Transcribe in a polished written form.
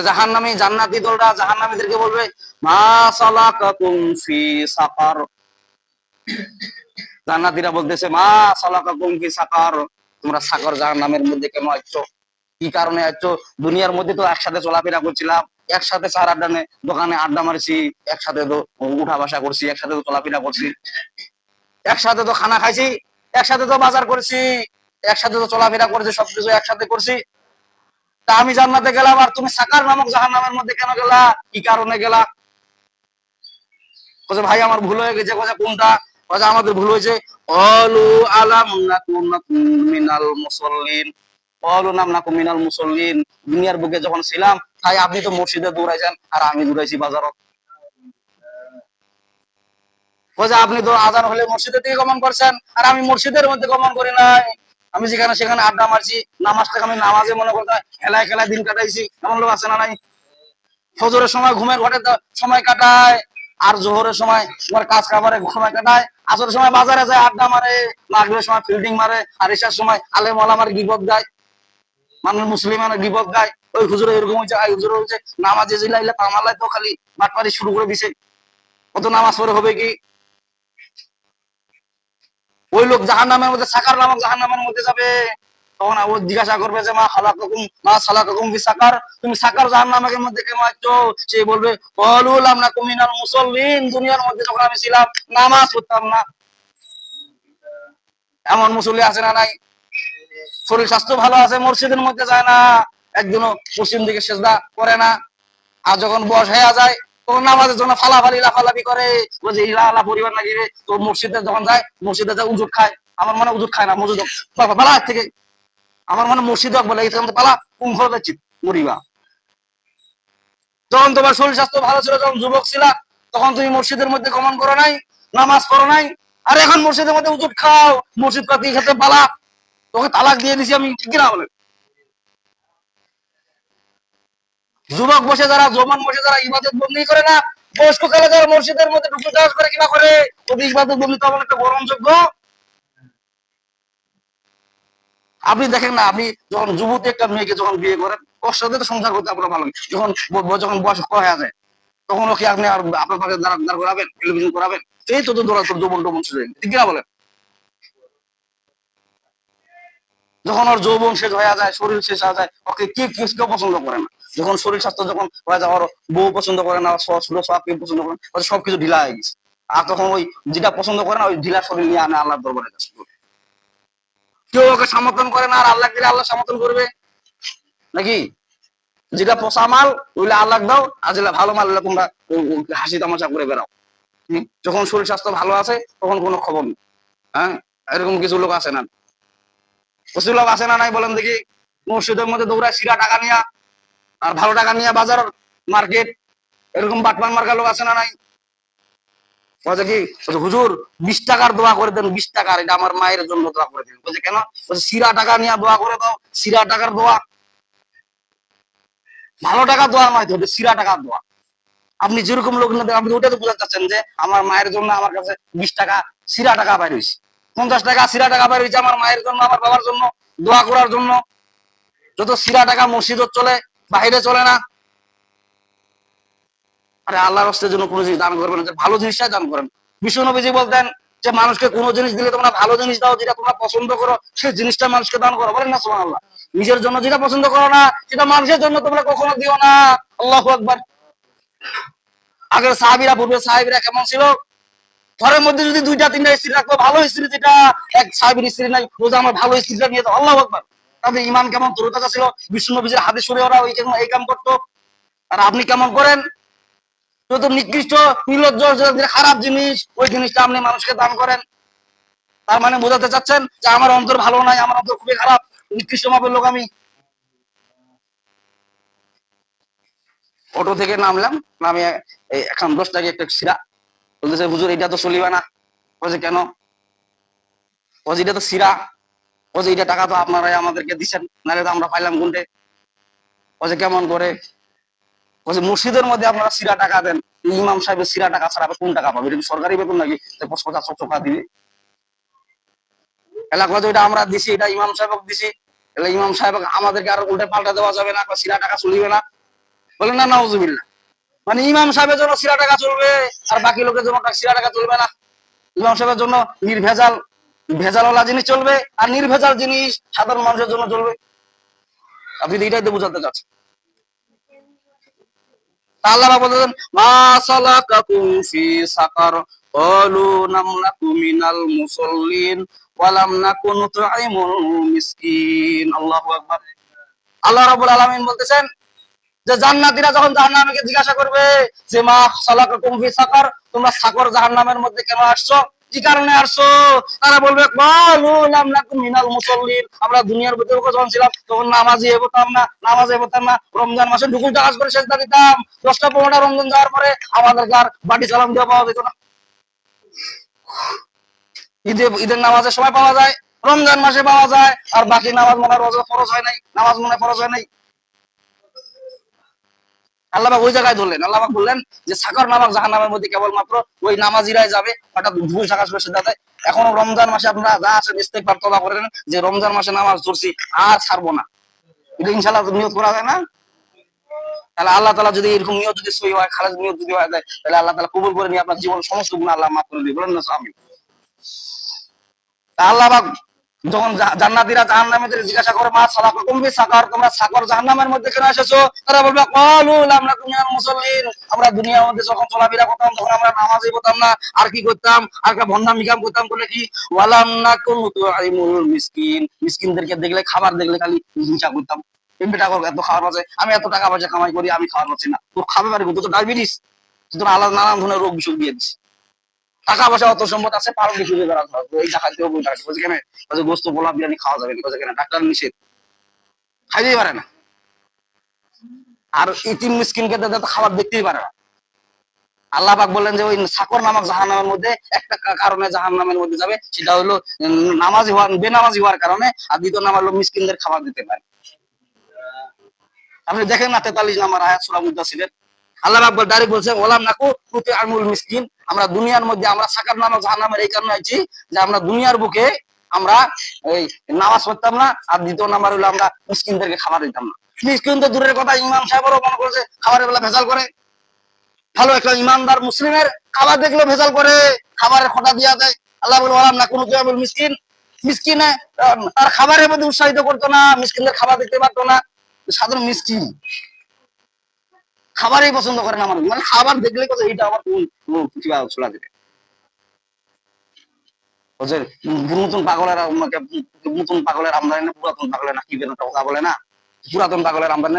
জাহান্নামী জান্নাতি দলরা জাহান্নামীদেরকে বলবে মা সালাকাকুম ফি সাকার। জান্নাতীরা বলতেছে মা সালাকাকুম ফি সাকার, তোমরা সাকর জাহান্নামের মধ্যে কেন আসছো? কি কারণে আসছো? দুনিয়ার মধ্যে তো একসাথে চলাফেরা করছিলাম, একসাথে চার আড্ডানে দোকানে আড্ডা মারছি, একসাথে তো উঠা বসা করছি, একসাথে তো চলাফেরা করছি, একসাথে তো খানা খাইছি, একসাথে তো বাজার করছি, একসাথে তো চলাফেরা করেছি, সবকিছু একসাথে করছি। তা আমি জান্নাতে গেলাম আর তুমি সাকার নামক জাহান্নামের মধ্যে কেন গেলা? কি কারণে গেলা? বলছে ভাই আমার ভুল হয়ে গেছে। বলছে কোনটা? বলছে আমাদের ভুল হয়েছে। অলু আলাম নাকুম মিনাল মুসাল্লিন, অলু নাম নাকুম মিনাল মুসাল্লিন। দুনিয়ার বুকে যখন ছিলাম তাই আপনি তো মসজিদে দৌড়াইছেন আর আমি দৌড়াইছি বাজারত। বলছে আপনি তো আজান হলে মসজিদের দিকে গমন করছেন আর আমি মসজিদের মধ্যে গমন করি নাই, আমি যেখানে সেখানে আড্ডা মারছি, নামাজটাকে আমি নামাজে মনে করতে খেলায় খেলায় দিন কাটাইছি। এমন লোক আছে না নাই? ফজরের সময় ঘুমের ঘরে সময় কাটায়, আর জোহরের সময় তোমার কাজ কামারে সময় কাটায়, আসরের সময় বাজারে যায় আড্ডা মারে, মাগরিবের সময় ফিল্ডিং মারে, আর ইশার সময় আলেম ওলামার গিবত গায়, মানুষ মুসলিমানের গিবত গায়। ওই হুজুরে এরকম হয়েছে, আই হুজুরে হয়েছে, নামাজে জিলাইলে তামালায় তো খালি বাটপারি শুরু করে দিছে। কত নামাজ পড়ে হবে কি? ওই লোক জাহান্নামের মধ্যে, সাকার নামক জাহান্নামের মধ্যে যাবে। তখন ও জিজ্ঞাসা করবে যে মা সালাকাকুম ফি সাকার, তুমি সাকার জাহান্নামের মধ্যে কেন আসছো? সে বলবে ক্বালু লাম নাকু মিনাল মুসাল্লিন, দুনিয়ার মধ্যে যখন আমি ছিলাম নামাজ পড়তাম না। এমন মুসল্লি আছে না নাই? শরীর স্বাস্থ্য ভালো আছে, মসজিদের মধ্যে যায় না, একদিনও পশ্চিম দিকে সেজদা করে না। আর যখন বয়স হয়ে যায় তখন নামাজের জন্য ফালাফালি লাফালাফি করে, বলছে ইলা আলা পরিবার লাগিবে। তো মসজিদে যখন যায়, মসজিদে যায় উজুর খায়। আমার মনে উজুর খায় না, মসজিদ পালা থেকে, আমার মনে মসজিদ বলে পালা কুম ঘর যাচ্ছি মরিবা। যখন তোমার শরীর স্বাস্থ্য ভালো ছিল, যখন যুবক ছিলা, তখন তুমি মসজিদের মধ্যে গমন করো নাই, নামাজ পড়ো নাই, আর এখন মসজিদের মধ্যে উজুর খাও, মসজিদ পাতি খেতে পালা, তোকে তালাক দিয়ে দিছি আমি, ঠিক কিনা বলে? যুবক বসে যারা, জমান বসে যারা ইবাদত বন্দি করে না, বয়স্ককালে যারা মসজিদের মধ্যে ঢুকে চাষ করে কিনা করে, ওদের ইবাদত বন্দি তেমন একটা গ্রহণযোগ্য। আপনি দেখেন না, আপনি যখন যুবতী একটা মেয়েকে যখন বিয়ে করেন, ওর সাথে তো সংসার করতে আপনার ভালো লাগে। যখন যখন বয়স হয়ে যায়, তখন ওকে আপনি আর আপনার পাশে দাঁড় করাবেন, টেলিভিশন করাবেন, এই তো তোর যৌবন টবন শেষ হয়ে, ঠিক কিনা বলেন? যখন ওর যৌবন শেষ হয়ে যায়, শরীর শেষ হয়ে যায়, ওকে কি কেউ পছন্দ করে না। যখন শরীর স্বাস্থ্য যখন হয়ে যায়, ওর বউ পছন্দ করে না, ষোলো সব কেউ পছন্দ করে না, সবকিছু ঢিলা হয়ে গেছে। আর তখন ওই যেটা পছন্দ করে না, ওই ঢিলা শরীর নিয়ে আনে আল্লাহর দরবারে কাছে। কেউ ওকে সমর্থন করে না, আর আল্লাহ দিলে আল্লাহ সমর্থন করবে নাকি? যেটা পচা মাল ওইলে আল্লাহ দাও, আর যেটা ভালো মাল তোমরা হাসি তামাশা করে বেড়াও। যখন শরীর স্বাস্থ্য ভালো আছে তখন কোনো খবর নেই। হ্যাঁ, এরকম কিছু লোক আছে না? কিছু লোক আছে না নাই বলেন দেখি? মসজিদের মধ্যে দৌড়ায় সিরা টাকা নিয়া, আর ভালো টাকা নিয়ে বাজার মার্কেট, এরকম বাটমান মার্কা লোক আছে না নাই? বলছে কি, হুজুর 20 টাকার দোয়া করে দেন, 20 টাকার, এটা আমার মায়ের জন্য দোয়া করে দেন। বলছে কেন? বলছে সিরা টাকা নিয়ে দোয়া করে দাও, সিরা টাকার দোয়া, ভালো টাকা দোয়া নয় তো, সিরা টাকার দোয়া। আপনি যেরকম লোক না, আপনি ওটা তো বোঝাতে চাচ্ছেন যে আমার মায়ের জন্য আমার কাছে 20 টাকা সিরা টাকা বাইর হয়েছে, 50 টাকা সিরা টাকা বাইর হয়েছে আমার মায়ের জন্য, আমার বাবার জন্য দোয়া করার জন্য। যত সিরা টাকা মসজিদত চলে, বাহিরে চলে না। আরে আল্লাহর রাস্তার জন্য কোনো জিনিস দান করবেন না, ভালো জিনিসটাই দান করেন। বিশ্ব নবীজি বলতেন যে মানুষকে কোনো জিনিস দিলে তোমরা ভালো জিনিস দাও, যেটা তোমরা পছন্দ করো সেই জিনিসটা মানুষকে দান করো, বলেন না সুবহানাল্লাহ? নিজের জন্য যেটা পছন্দ করো না, সেটা মানুষের জন্য তোমরা কখনো দিও না। আল্লাহু আকবার। আগের সাহাবীরা, পূর্বের সাহাবীরা কেমন ছিল? ঘরের মধ্যে যদি 2টা 3টা স্ত্রী রাখতো, ভালো স্ত্রী যেটা, এক সাহাবীর স্ত্রী নাই, বলছে আমার ভালো স্ত্রীটা নিয়ে যাও। আল্লাহু আকবার। তাদের ঈমান কেমন তরতাজা ছিল, বিশ্ব নবীজির হাদিস শুনে ওরা এই কাম করতো। আর আপনি কেমন করেন? যত নিকৃষ্ট, নির্লজ্জ, খারাপ জিনিস, ওই জিনিসটা আপনি মানুষকে দান করেন। তার মানে বোঝাতে চাচ্ছেন যে আমার অন্তর ভালো নাই, আমার অন্তর খুবই খারাপ, নিকৃষ্ট মাপের লোক আমি। অটো থেকে নামলাম, নামে এখন 10 টাকা একটা সিরা। বলতেছে হুজুর এটা তো চলিবে না। বলছে কেন? বলছে এটা তো সিরা। বলছে এটা টাকা তো আপনারাই আমাদেরকে দিচ্ছেন, নাহলে তো আমরা পাইলাম কোনটে। বলছে কেমন করে? বলছে মসজিদের মধ্যে আপনারা সিরা টাকা দেন, ইমাম সাহেবের সিরা টাকা ছাড়া কোন টাকা পাবে? এটা কি সরকারি বেতন নাকি? 50 টাকা দিবে এলাকা? এটা আমরা দিছি, এটা ইমাম সাহেব দিছি, ইমাম সাহেব আমাদেরকে আর উল্টে পাল্টা দেওয়া যাবে না, সিরা টাকা চলিবে না। বলেন না নাউজুবিল্লাহ। মানে ইমাম সাহেবের জন্য সিরা টাকা চলবে আর বাকি লোকের জন্য সিরা টাকা চলবে না। ইমাম সাহেবের জন্য নির্ভেজাল ভেজালওয়ালা জিনিস চলবে আর নির্ভেজাল জিনিস সাধারণ মানুষের জন্য চলবে। আপনি এইটাই তো বোঝাতে চাচ্ছেন। আল্লাহ বলেন মা সালাকাকুম ফি সাকার ক্বালু লাম নাকু মিনাল মুসাল্লিন ওয়া লাম নাকু নুতঈমুল মিসকিন। আল্লাহু আকবার। আল্লাহ রাব্বুল আলামিন বলতেছেন যে জান্নাতীরা যখন জাহান্নামীকে জিজ্ঞাসা করবে যে মা সালাকাকুম ফি সাকার, তোমরা সাকর জাহান্নামের মধ্যে কেন আসছো, কি কারণে আসছো? তারা বলবে ক্বালু লাম নাকু মিনাল মুসাল্লিন, আমরা দুনিয়ার ভিতরে যখন ছিলাম তখন নামাজি হতাম না, রমজান মাসে ঢুকুল টাকাজ করে সেজদা দিতাম, 10টা 15টা রমজান যাওয়ার পরে আমাদের আর বাটি সালাম দেওয়া পাওয়া যেত না। ঈদের নামাজের সময় পাওয়া যায়, রমজান মাসে পাওয়া যায়, আর বাকি নামাজ মনে রোজা ফরজ হয় নাই, নামাজ মনে ফরজ হয় নাই। আল্লাহ ওই জায়গায় ধরলেন, আল্লাহ বললেন যে সাকর নামক জাহান্নামের মধ্যে কেবলমাত্র ওই নামাজিরাই যাবে, হঠাৎ ভুল সাকাশ করে সিদ্ধান্ত। এখনো রমজান মাসে আপনারা যা আছে ইস্তেগফার তওবা করেন যে রমজান মাসে নামাজ ধরছি আর ছাড়বো না, এটা ইনশাআল্লাহ নিয়ত করা যায় না? তাহলে আল্লাহ তাআলা যদি এরকম নিয়ত যদি সহি হয়, খালেজ নিয়ত যদি হয়ে যায়, তাহলে আল্লাহ তাআলা কবুল করে নিয়ে আপনার জীবন সমস্ত গুনাহ আল্লাহ মাফ করে দিবেন। বলেন না আমিন। আল্লাহ যখন জান্নাতীরা জাহান্নামীদের জিজ্ঞাসা করে মা সালাকাকুম ফি সাকার, তোমরা সাকর জাহান্নামের মধ্যে কেন এসেছো, তারা বলবে ক্বালু লাম নাকু মিনাল মুসাল্লিন, আমরা দুনিয়ার মধ্যে যখন চলাফেরা করতাম তখন আমরা নামাজই পড়তাম না, আর কি করতাম, আর একটা ভন্ডামি কাম করতাম, বলে কি ওয়া লাম নাকু নুতঈমুল মিসকিন, মিসকিনদেরকে দেখলে খাবার দেখলে খালি হিংসা করতাম। এমপিটা এত খাবার আছে, আমি এত টাকা পয়সা কামাই করি, আমি খাবার পাচ্ছি না, তোর খাবে পারবি, তোর তো ডায়াবেটিস, তোর আলাদা নানান ধরনের রোগ বিসুখ দিয়ে দিচ্ছে। টাকা পয়সা অত সম্পদ আছে, পারলে খুঁজে বেড়াতে হবে, এই টাকা দিয়ে ওই টাকা বলছে কেন, গোস্ত পোলা বিরিয়ানি খাওয়া যাবে না, কেন ডাক্তার নিষেধ, খাইতেই পারে না। আর ইতিম মিসকিনকে খাবার দেখতেই পারে না। আল্লাহ পাক বললেন যে ওই সাকর নামক জাহান্নামের মধ্যে একটা কারণে জাহান্নামের মধ্যে যাবে, সেটা হলো নামাজি হওয়ার, বেনামাজি হওয়ার কারণে, আর দ্বিতীয় নাম্বার হলো মিসকিনদের খাবার দিতে পারে। আপনি দেখেন না 43 নম্বর আয়াত সূরা মুদাসসিরের, আল্লাহ পাক ডাইরেক্ট বলছে ওয়ালাম নাকু নুতঈমুল মিসকিন, আমরা দুনিয়ার মধ্যে আমরা সাকার নামক জাহান্নামের এই কারণে আইছি যে আমরা দুনিয়ার বুকে আমরা এই নামাজ পড়তাম না, আর দ্বিতীয় নাম্বার হলো আমরা মিসকিনদেরকে খাবার দিতাম না। মিসকিন তো দূরের কথা, ইমাম সাহেবও মনে করছে খাবারের বেলা ভেজাল করে। ভালো একটা ইমানদার মুসলিমের খাবার দেখলে ভেজাল করে, খাবারের খোটা দিয়া দেয়। আল্লাহ বলে ওয়ালাম নাকু নুতঈমুল মিসকিন, মিসকিনে আর খাবারের মধ্যে উৎসাহিত করতো না, মিসকিনদের খাবার দিতে পারতো না। সাধারণ মিসকিন খাবারই পছন্দ করে না, আমার মানে খাবার দেখলে কথা এইটা আমার ছোড়া দেবে। নতুন পাগলের নতুন পাগলের আমদানি না পুরাতন পাগলের, না কি বের কথা বলে না, পুরাতন পাগলের আমদানি